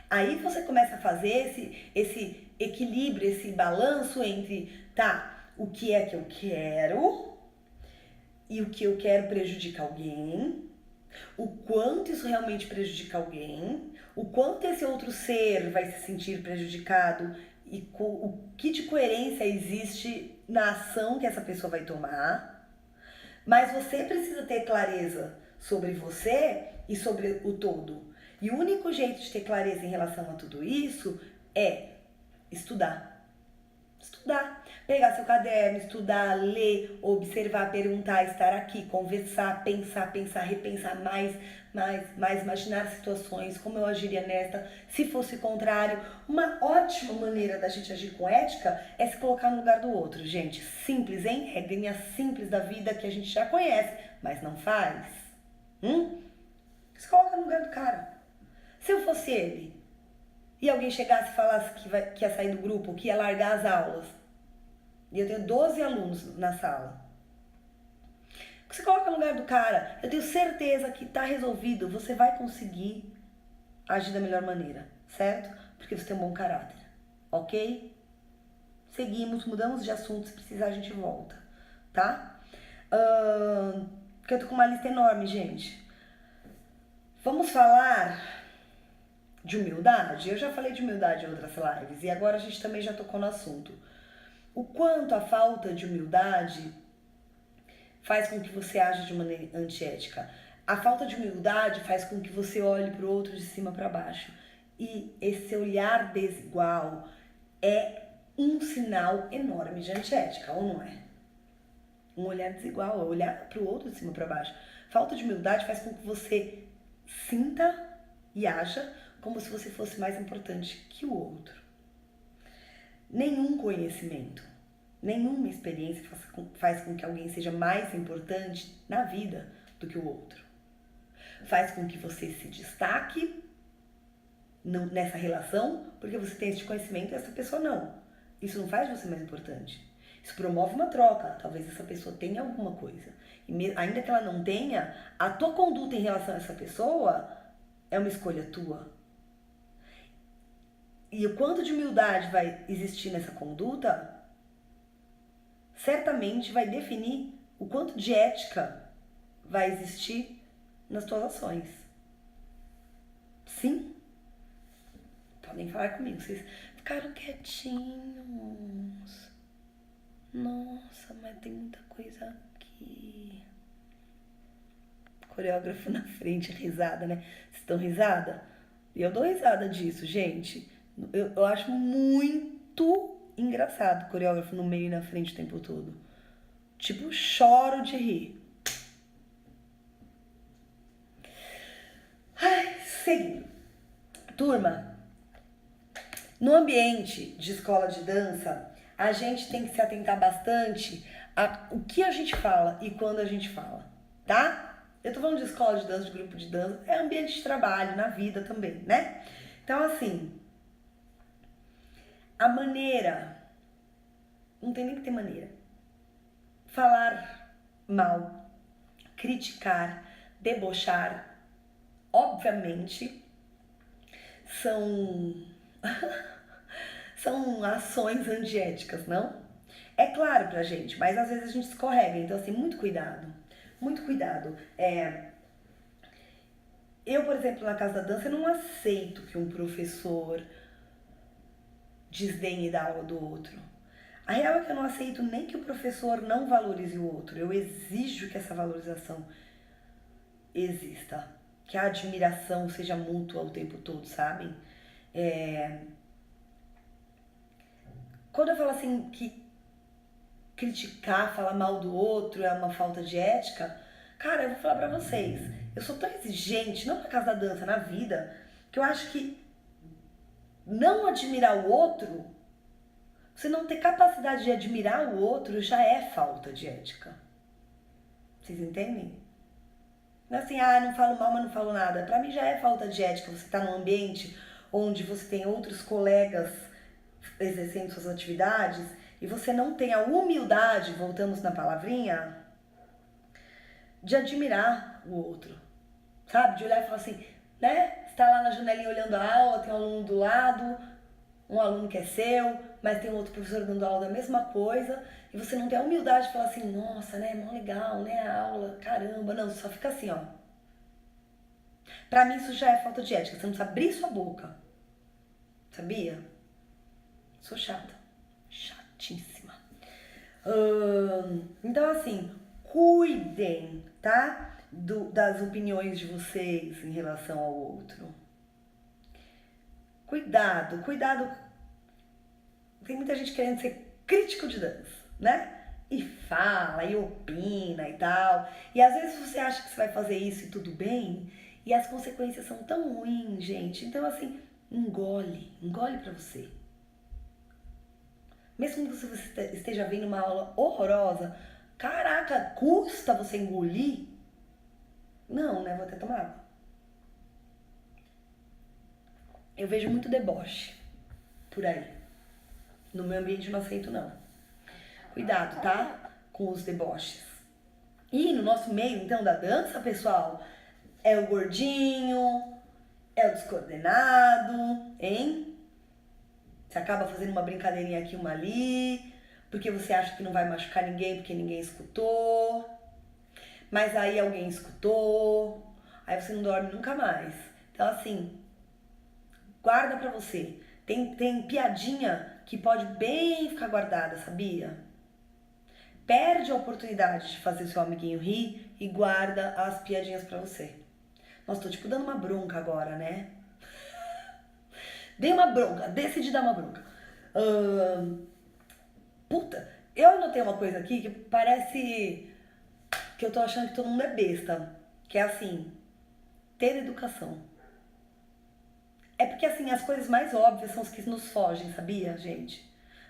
Aí você começa a fazer esse equilíbrio, esse balanço entre, tá, o que é que eu quero e o que eu quero prejudica alguém, o quanto isso realmente prejudica alguém, o quanto esse outro ser vai se sentir prejudicado e o que de coerência existe na ação que essa pessoa vai tomar. Mas você precisa ter clareza sobre você e sobre o todo. E o único jeito de ter clareza em relação a tudo isso é estudar. Estudar, pegar seu caderno, estudar, ler, observar, perguntar, estar aqui, conversar, pensar, repensar mais, imaginar situações, como eu agiria nesta, se fosse contrário. Uma ótima maneira da gente agir com ética é se colocar no lugar do outro, gente. Simples, hein? Regrinha simples da vida que a gente já conhece, mas não faz. Se coloca no lugar do cara. Se eu fosse ele, e alguém chegasse e falasse que ia sair do grupo, que ia largar as aulas, e eu tenho 12 alunos na sala, você coloca no lugar do cara, eu tenho certeza que tá resolvido, você vai conseguir agir da melhor maneira, certo? Porque você tem um bom caráter, ok? Seguimos, mudamos de assunto, se precisar a gente volta, tá? Porque eu tô com uma lista enorme, gente. Vamos falar de humildade? Eu já falei de humildade em outras lives e agora a gente também já tocou no assunto. O quanto a falta de humildade faz com que você aja de maneira antiética. A falta de humildade faz com que você olhe para o outro de cima para baixo. E esse olhar desigual é um sinal enorme de antiética, ou não é? Um olhar desigual, é olhar para o outro de cima para baixo. Falta de humildade faz com que você sinta e haja como se você fosse mais importante que o outro. Nenhum conhecimento, nenhuma experiência faz com que alguém seja mais importante na vida do que o outro. Faz com que você se destaque nessa relação porque você tem esse conhecimento e essa pessoa não. Isso não faz você mais importante. Isso promove uma troca. Talvez essa pessoa tenha alguma coisa. E ainda que ela não tenha, a tua conduta em relação a essa pessoa é uma escolha tua. E o quanto de humildade vai existir nessa conduta, certamente vai definir o quanto de ética vai existir nas tuas ações. Sim? Podem falar comigo. Vocês ficaram quietinhos. Nossa, mas tem muita coisa aqui. Coreógrafo na frente, risada, né? Vocês estão risada? E eu dou risada disso, gente. Eu acho muito engraçado coreógrafo no meio e na frente o tempo todo. Tipo, choro de rir. Ai, seguindo. Turma, no ambiente de escola de dança, a gente tem que se atentar bastante a o que a gente fala e quando a gente fala, tá? Eu tô falando de escola de dança, de grupo de dança, é ambiente de trabalho, na vida também, né? Então, assim, a maneira, não tem nem que ter maneira. Falar mal, criticar, debochar, obviamente, são ações antiéticas, não? É claro pra gente, mas às vezes a gente escorrega. Então, assim, muito cuidado. Muito cuidado. Eu, por exemplo, na casa da dança, eu não aceito que um professor desdenhe da aula do outro. A real é que eu não aceito nem que o professor não valorize o outro. Eu exijo que essa valorização exista. Que a admiração seja mútua o tempo todo, sabe? Quando eu falo assim que criticar, falar mal do outro é uma falta de ética, cara, eu vou falar pra vocês. Eu sou tão exigente, não na casa da dança, na vida, que eu acho que não admirar o outro, você não ter capacidade de admirar o outro já é falta de ética. Vocês entendem? Não é assim, não falo mal, mas não falo nada. Pra mim já é falta de ética. Você tá num ambiente onde você tem outros colegas exercendo suas atividades e você não tem a humildade, voltamos na palavrinha, de admirar o outro. Sabe? De olhar e falar assim, né? Você tá lá na janelinha olhando a aula, tem um aluno do lado, um aluno que é seu, mas tem um outro professor dando aula da mesma coisa, e você não tem a humildade de falar assim, nossa, né, mó legal, né, a aula, caramba, não, você só fica assim, ó. Pra mim isso já é falta de ética, você não precisa abrir sua boca, sabia? Sou chata, chatíssima. Então assim, cuidem, tá? Das opiniões de vocês em relação ao outro. Cuidado. Tem muita gente querendo ser crítico de dança, né? E fala, e opina e tal. E às vezes você acha que você vai fazer isso e tudo bem, e as consequências são tão ruins, gente. Então, assim, engole pra você. Mesmo que você esteja vendo uma aula horrorosa, caraca, custa você engolir? Não, né? Vou até tomar água. Eu vejo muito deboche por aí. No meu ambiente eu não aceito, não. Cuidado, tá? Com os deboches. E no nosso meio, então, da dança, pessoal, é o gordinho, é o descoordenado, hein? Você acaba fazendo uma brincadeirinha aqui, uma ali, porque você acha que não vai machucar ninguém, porque ninguém escutou. Mas aí alguém escutou, aí você não dorme nunca mais. Então, assim, guarda pra você. Tem piadinha que pode bem ficar guardada, sabia? Perde a oportunidade de fazer seu amiguinho rir e guarda as piadinhas pra você. Nossa, tô tipo dando uma bronca agora, né? Dei uma bronca, decidi dar uma bronca. Puta, eu anotei uma coisa aqui que parece que eu tô achando que todo mundo é besta. Que é assim, ter educação. É porque assim, as coisas mais óbvias são as que nos fogem, sabia, gente?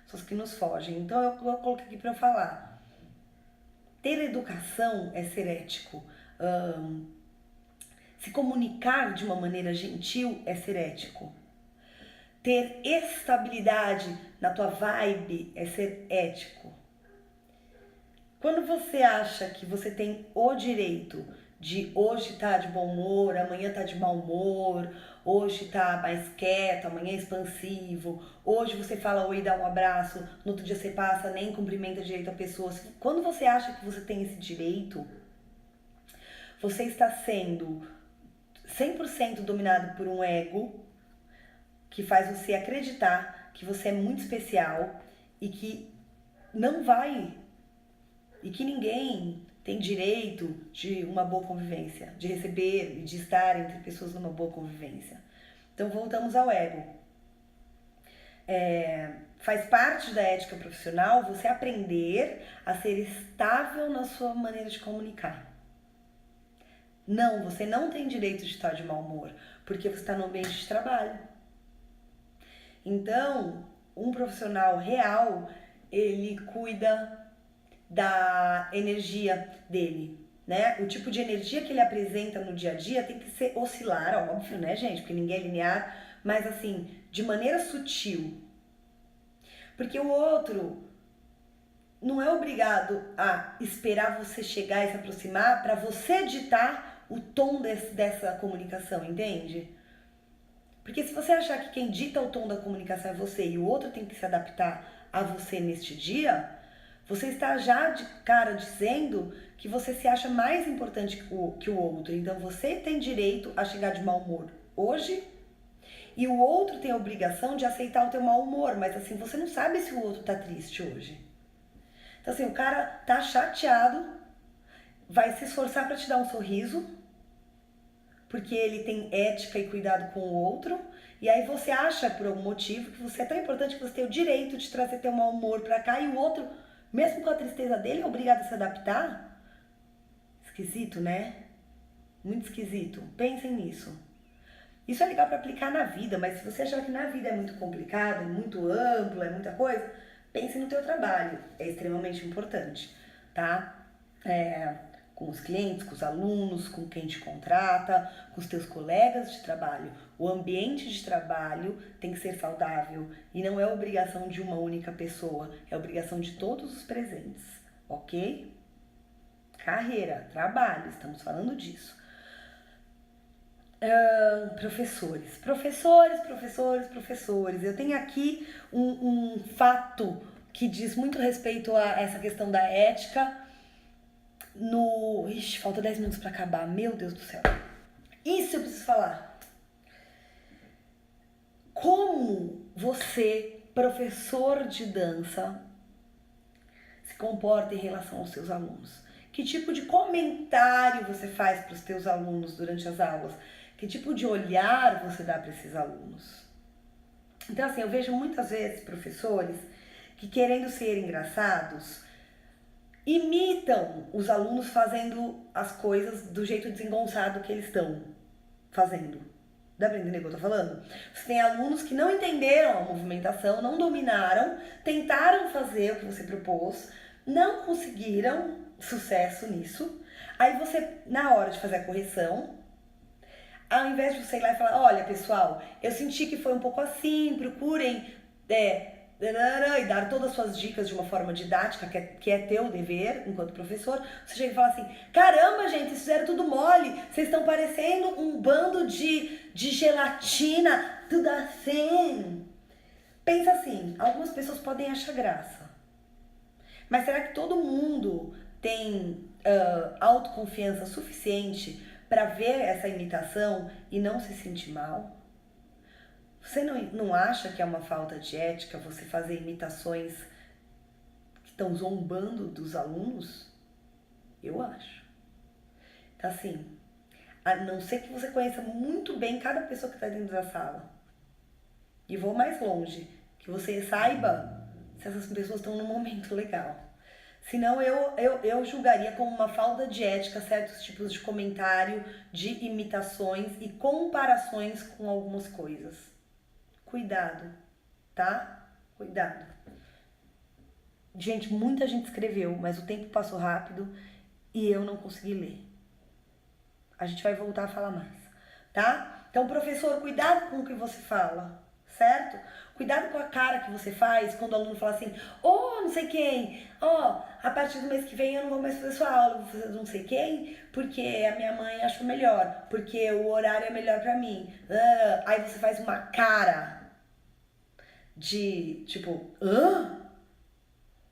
São as que nos fogem. Então eu coloquei aqui pra eu falar. Ter educação é ser ético. Se comunicar de uma maneira gentil é ser ético. Ter estabilidade na tua vibe é ser ético. Quando você acha que você tem o direito de hoje tá de bom humor, amanhã tá de mau humor, hoje tá mais quieto, amanhã é expansivo, hoje você fala oi, dá um abraço, no outro dia você passa, nem cumprimenta direito a pessoa. Quando você acha que você tem esse direito, você está sendo 100% dominado por um ego que faz você acreditar que você é muito especial e que não vai, e que ninguém tem direito de uma boa convivência, de receber e de estar entre pessoas numa boa convivência. Então voltamos ao ego. Faz parte da ética profissional você aprender a ser estável na sua maneira de comunicar. Não, você não tem direito de estar de mau humor, porque você está no ambiente de trabalho. Então, um profissional real, ele cuida da energia dele, né? O tipo de energia que ele apresenta no dia a dia tem que ser oscilar, óbvio, né, gente? Porque ninguém é linear, mas assim, de maneira sutil. Porque o outro não é obrigado a esperar você chegar e se aproximar para você ditar o tom dessa comunicação, entende? Porque se você achar que quem dita o tom da comunicação é você e o outro tem que se adaptar a você neste dia, você está já de cara dizendo que você se acha mais importante que o outro. Então você tem direito a chegar de mau humor hoje e o outro tem a obrigação de aceitar o teu mau humor, mas assim, você não sabe se o outro tá triste hoje. Então assim, o cara tá chateado, vai se esforçar para te dar um sorriso, porque ele tem ética e cuidado com o outro, e aí você acha por algum motivo que você é tão importante que você tem o direito de trazer teu mau humor pra cá, e o outro, mesmo com a tristeza dele, é obrigado a se adaptar? Esquisito, né? Muito esquisito. Pensem nisso. Isso é legal pra aplicar na vida, mas se você achar que na vida é muito complicado, é muito amplo, é muita coisa, pense no teu trabalho. É extremamente importante, tá? Com os clientes, com os alunos, com quem te contrata, com os teus colegas de trabalho. O ambiente de trabalho tem que ser saudável e não é obrigação de uma única pessoa, é obrigação de todos os presentes, ok? Carreira, trabalho, estamos falando disso. Professores. Eu tenho aqui um fato que diz muito respeito a essa questão da ética. Ixi, falta 10 minutos pra acabar, meu Deus do céu. Isso eu preciso falar. Como você, professor de dança, se comporta em relação aos seus alunos? Que tipo de comentário você faz para os teus alunos durante as aulas? Que tipo de olhar você dá para esses alunos? Então, assim, eu vejo muitas vezes professores que, querendo ser engraçados, imitam os alunos fazendo as coisas do jeito desengonçado que eles estão fazendo. Dá pra entender o que eu tô falando? Você tem alunos que não entenderam a movimentação, não dominaram, tentaram fazer o que você propôs, não conseguiram sucesso nisso. Aí você, na hora de fazer a correção, ao invés de você ir lá e falar, olha pessoal, eu senti que foi um pouco assim, procurem e dar todas as suas dicas de uma forma didática, que é teu dever enquanto professor, você chega e fala assim, caramba gente, vocês fizeram tudo mole, vocês estão parecendo um bando de gelatina, tudo assim. Pensa assim, algumas pessoas podem achar graça, mas será que todo mundo tem autoconfiança suficiente para ver essa imitação e não se sentir mal? Você não acha que é uma falta de ética você fazer imitações que estão zombando dos alunos? Eu acho. Então, assim, a não ser que você conheça muito bem cada pessoa que está dentro da sala. E vou mais longe, que você saiba se essas pessoas estão num momento legal. Senão eu julgaria como uma falta de ética certos tipos de comentário, de imitações e comparações com algumas coisas. Cuidado, tá? Cuidado. Gente, muita gente escreveu, mas o tempo passou rápido e eu não consegui ler. A gente vai voltar a falar mais, tá? Então, professor, cuidado com o que você fala, certo? Cuidado com a cara que você faz quando o aluno fala assim, não sei quem, a partir do mês que vem eu não vou mais fazer sua aula, eu vou fazer não sei quem, porque a minha mãe achou melhor, porque o horário é melhor pra mim. Aí você faz uma cara de tipo,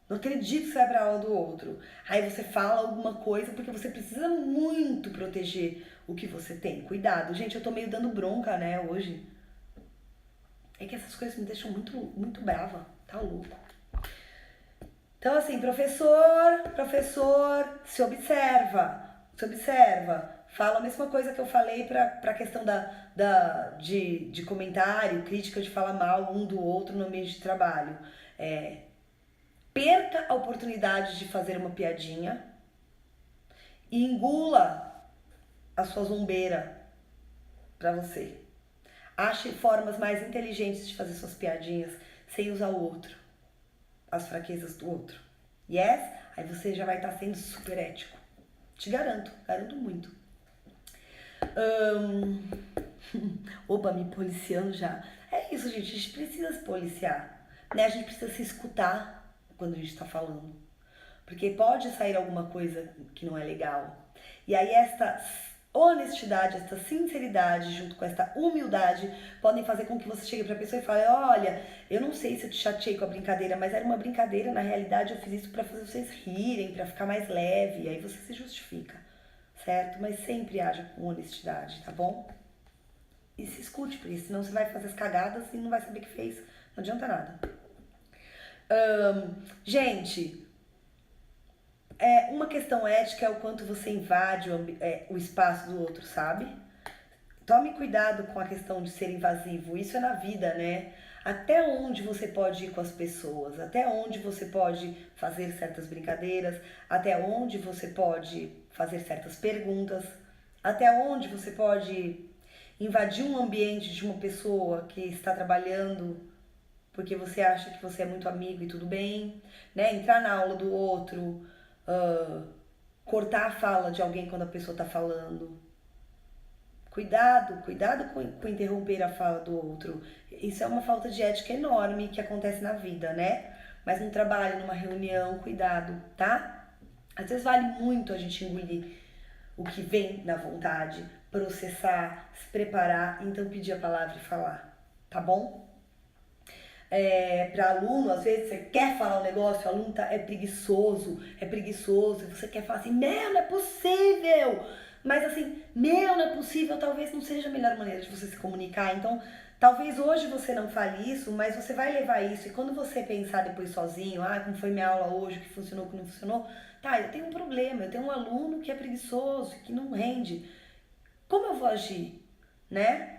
não acredito que você vai pra aula do outro. Aí você fala alguma coisa porque você precisa muito proteger o que você tem. Cuidado, gente, eu tô meio dando bronca, né, hoje. É que essas coisas me deixam muito, muito brava, tá louco. Então, assim, professor, se observa. Fala a mesma coisa que eu falei pra questão de comentário, crítica, de falar mal um do outro no ambiente de trabalho. Perca a oportunidade de fazer uma piadinha e engula a sua zombeira pra você. Ache formas mais inteligentes de fazer suas piadinhas sem usar o outro, as fraquezas do outro. Yes? Aí você já vai estar sendo super ético. Te garanto muito. Opa, me policiando já. É isso, gente, a gente precisa se policiar, né? A gente precisa se escutar quando a gente tá falando. Porque pode sair alguma coisa que não é legal. E aí honestidade, essa sinceridade, junto com essa humildade, podem fazer com que você chegue pra pessoa e fale, olha, eu não sei se eu te chateei com a brincadeira, mas era uma brincadeira, na realidade eu fiz isso pra fazer vocês rirem, pra ficar mais leve, e aí você se justifica, certo? Mas sempre haja com honestidade, tá bom? E se escute por isso, senão você vai fazer as cagadas e não vai saber o que fez, não adianta nada. Gente, uma questão ética é o quanto você invade o espaço do outro, sabe? Tome cuidado com a questão de ser invasivo, isso é na vida, né? Até onde você pode ir com as pessoas, até onde você pode fazer certas brincadeiras, até onde você pode fazer certas perguntas, até onde você pode invadir um ambiente de uma pessoa que está trabalhando porque você acha que você é muito amigo e tudo bem, né? Entrar na aula do outro, cortar a fala de alguém quando a pessoa tá falando. Cuidado com interromper a fala do outro. Isso é uma falta de ética enorme que acontece na vida, né? Mas no trabalho, numa reunião, cuidado, tá? Às vezes vale muito a gente engolir o que vem na vontade, processar, se preparar, então pedir a palavra e falar, tá bom? Para aluno, às vezes você quer falar um negócio, o aluno é preguiçoso, e você quer falar assim, meu, não é possível! Mas assim, meu, não é possível, talvez não seja a melhor maneira de você se comunicar. Então, talvez hoje você não fale isso, mas você vai levar isso. E quando você pensar depois sozinho, como foi minha aula hoje, o que funcionou, o que não funcionou, tá, eu tenho um problema, eu tenho um aluno que é preguiçoso, que não rende. Como eu vou agir, né?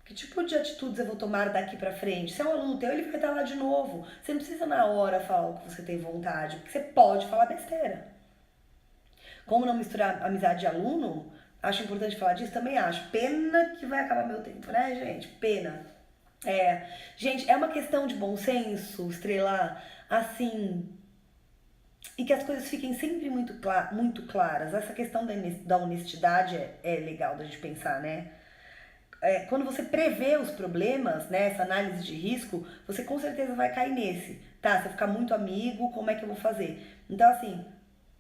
Que tipo de atitudes eu vou tomar daqui pra frente? Se é um aluno teu, ele vai estar lá de novo. Você não precisa na hora falar o que você tem vontade, porque você pode falar besteira. Como não misturar amizade de aluno, acho importante falar disso, também acho. Pena que vai acabar meu tempo, né, gente? Pena. Gente, é uma questão de bom senso, estrelar, assim, e que as coisas fiquem sempre muito claras. Essa questão da honestidade é legal da gente pensar, né? Quando você prevê os problemas, né, essa análise de risco, você com certeza vai cair nesse. Tá, se eu ficar muito amigo, como é que eu vou fazer? Então, assim,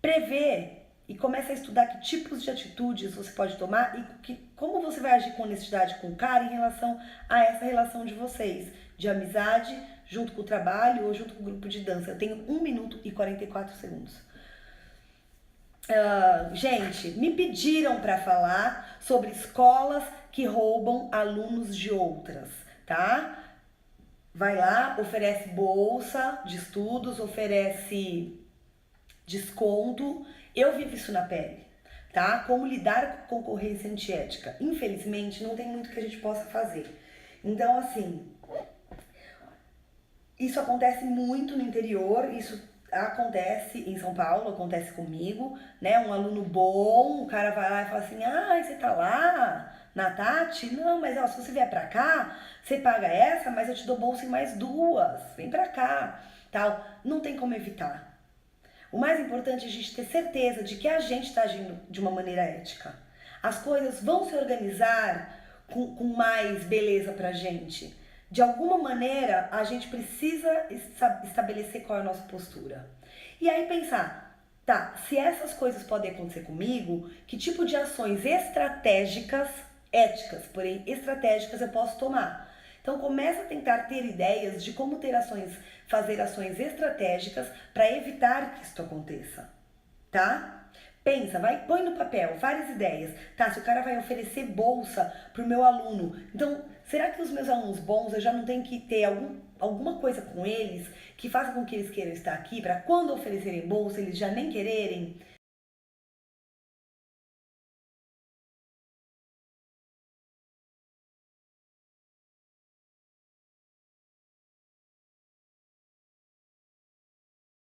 prevê e começa a estudar que tipos de atitudes você pode tomar e como você vai agir com honestidade com o cara em relação a essa relação de vocês, de amizade, junto com o trabalho ou junto com o grupo de dança. Eu tenho 1 minuto e 44 segundos. Gente, me pediram para falar sobre escolas que roubam alunos de outras, tá? Vai lá, oferece bolsa de estudos, oferece desconto. Eu vivo isso na pele, tá? Como lidar com concorrência antiética. Infelizmente, não tem muito que a gente possa fazer. Então, assim, isso acontece muito no interior, isso acontece em São Paulo, acontece comigo, né? Um aluno bom, o cara vai lá e fala assim, você tá lá na Tati? Não, mas ó, se você vier pra cá, você paga essa, mas eu te dou bolsa em mais 2, vem pra cá, tal. Não tem como evitar. O mais importante é a gente ter certeza de que a gente tá agindo de uma maneira ética. As coisas vão se organizar com mais beleza pra gente. De alguma maneira, a gente precisa estabelecer qual é a nossa postura. E aí pensar, tá, se essas coisas podem acontecer comigo, que tipo de ações estratégicas, éticas, porém estratégicas eu posso tomar? Então começa a tentar ter ideias de como fazer ações estratégicas para evitar que isso aconteça, tá? Pensa, põe no papel várias ideias. Tá, se o cara vai oferecer bolsa pro meu aluno, então, será que os meus alunos bons, eu já não tenho que ter alguma coisa com eles que faça com que eles queiram estar aqui, para quando oferecerem bolsa, eles já nem quererem?